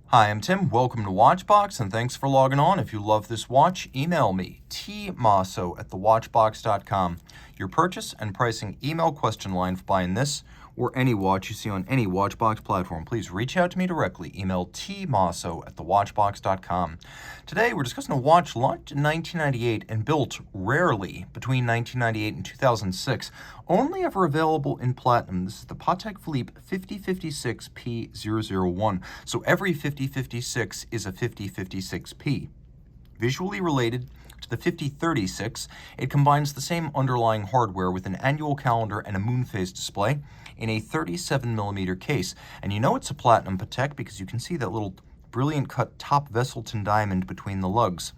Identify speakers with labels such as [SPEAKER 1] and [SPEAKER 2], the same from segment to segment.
[SPEAKER 1] Hi, I'm Tim. Welcome to Watchbox, and thanks for logging on. If you love this watch, email me, tmosso@thewatchbox.com. Your purchase and pricing email question line for buying this or any watch you see on any Watchbox platform. Please reach out to me directly. Email tmosso@thewatchbox.com. Today, we're discussing a watch launched in 1998 and built rarely between 1998 and 2006, only ever available in platinum. This is the Patek Philippe 5056P-001. So every 5056 is a 5056P. Visually related to the 5036, it combines the same underlying hardware with an annual calendar and a moonphase display in a 37mm case. And you know it's a platinum Patek because you can see that little brilliant cut top Vesselton diamond between the lugs.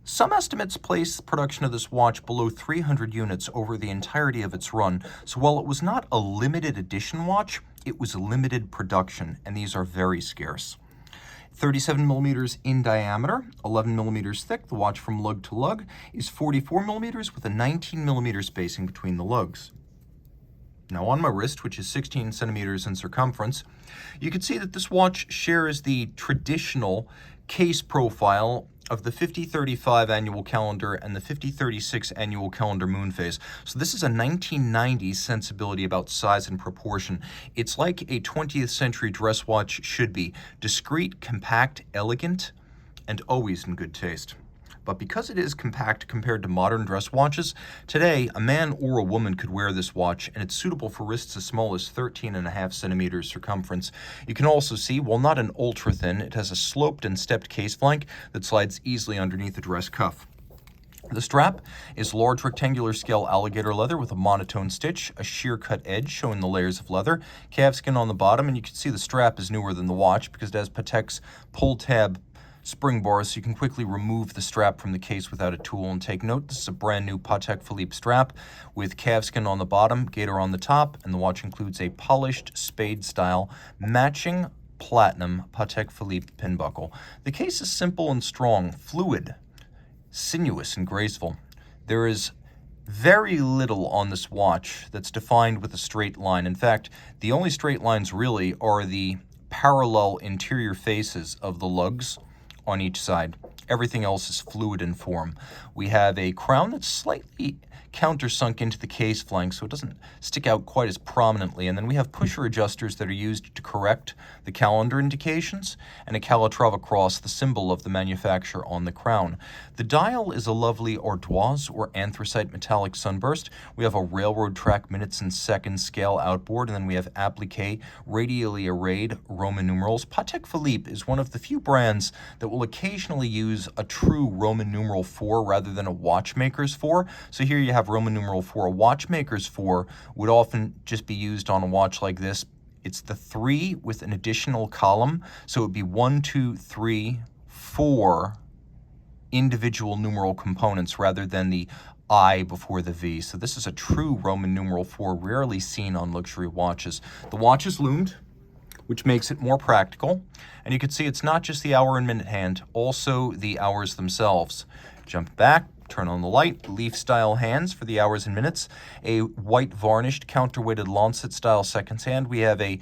[SPEAKER 1] Some estimates place production of this watch below 300 units over the entirety of its run, so while it was not a limited edition watch, it was a limited production, and these are very scarce. 37mm in diameter, 11mm thick. The watch from lug to lug is 44mm with a 19mm spacing between the lugs. Now on my wrist, which is 16 centimeters in circumference, you can see that this watch shares the traditional case profile of the 5035 annual calendar and the 5036 annual calendar moonphase. So this is a 1990s sensibility about size and proportion. It's like a 20th century dress watch should be: discreet, compact, elegant, and always in good taste. But because it is compact compared to modern dress watches, today a man or a woman could wear this watch, and it's suitable for wrists as small as 13.5 centimeters circumference. You can also see, while not an ultra thin, it has a sloped and stepped case flank that slides easily underneath the dress cuff. The strap is large rectangular scale alligator leather with a monotone stitch, a sheer cut edge showing the layers of leather, calfskin on the bottom, and you can see the strap is newer than the watch because it has Patek's pull tab spring bars, so you can quickly remove the strap from the case without a tool. And take note, this is a brand new Patek Philippe strap with calfskin on the bottom, gator on the top, and the watch includes a polished spade style matching platinum Patek Philippe pin buckle. The case is simple and strong, fluid, sinuous, and graceful. There is very little on this watch that's defined with a straight line. In fact, the only straight lines really are the parallel interior faces of the lugs on each side. Everything else is fluid in form. We have a crown that's slightly countersunk into the case flank, so it doesn't stick out quite as prominently. And then we have pusher adjusters that are used to correct the calendar indications, and a Calatrava cross, the symbol of the manufacturer, on the crown. The dial is a lovely ardoise or anthracite metallic sunburst. We have a railroad track minutes and seconds scale outboard, and then we have applique radially arrayed Roman numerals. Patek Philippe is one of the few brands that will occasionally use a true Roman numeral 4 rather than a watchmaker's 4. So here you have Roman numeral 4. A watchmaker's 4 would often just be used on a watch like this. It's the 3 with an additional column, so it would be 1, 2, 3, 4 individual numeral components rather than the I before the V. So this is a true Roman numeral 4, rarely seen on luxury watches. The watch is loomed, which makes it more practical. And you can see it's not just the hour and minute hand, also the hours themselves. Jump back, turn on the light, leaf-style hands for the hours and minutes, a white varnished counterweighted lancet-style seconds hand. We have a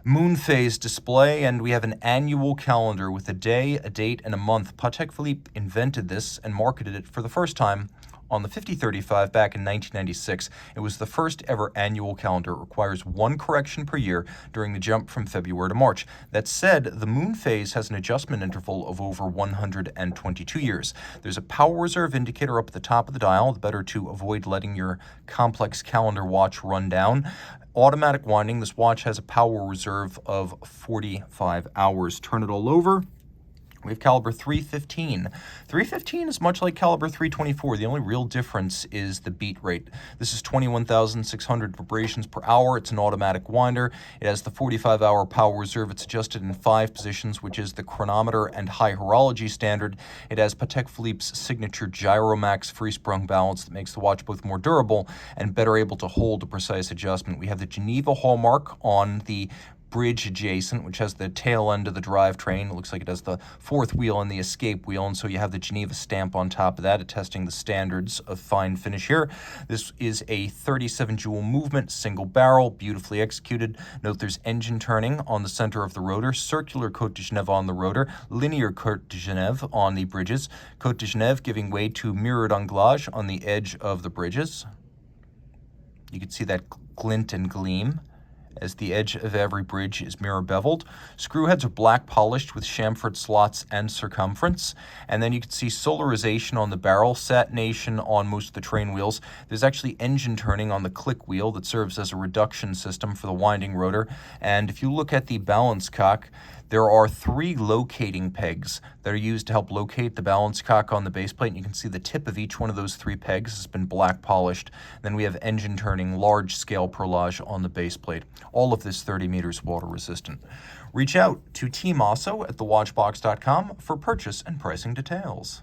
[SPEAKER 1] moonphase display, and we have an annual calendar with a day, a date, and a month. Patek Philippe invented this and marketed it for the first time on the 5035 back in 1996. It was the first ever annual calendar. It requires one correction per year during the jump from February to March. That said, the moonphase has an adjustment interval of over 122 years. There's a power reserve indicator up at the top of the dial, the better to avoid letting your complex calendar watch run down. Automatic winding. This watch has a power reserve of 45 hours. Turn it all over. We have caliber 315. 315 is much like caliber 324. The only real difference is the beat rate. This is 21,600 vibrations per hour. It's an automatic winder. It has the 45-hour power reserve. It's adjusted in 5 positions, which is the chronometer and high horology standard. It has Patek Philippe's signature Gyromax free-sprung balance that makes the watch both more durable and better able to hold a precise adjustment. We have the Geneva hallmark on the bridge adjacent, which has the tail end of the drivetrain. It looks like it has the fourth wheel and the escape wheel, and so you have the Geneva stamp on top of that, attesting the standards of fine finish here. This is a 37 jewel movement, single barrel, beautifully executed. Note there's engine turning on the center of the rotor, circular Côte de Genève on the rotor, linear Côte de Genève on the bridges, Côte de Genève giving way to mirrored anglage on the edge of the bridges. You can see that glint and gleam as the edge of every bridge is mirror beveled. Screw heads are black polished with chamfered slots and circumference. And then you can see solarization on the barrel, satination on most of the train wheels. There's actually engine turning on the click wheel that serves as a reduction system for the winding rotor. And if you look at the balance cock, there are 3 locating pegs that are used to help locate the balance cock on the base plate. And you can see the tip of each one of those 3 pegs has been black polished. Then we have engine turning, large scale perlage on the base plate. All of this 30 meters water resistant. Reach out to Team Mosso at thewatchbox.com for purchase and pricing details.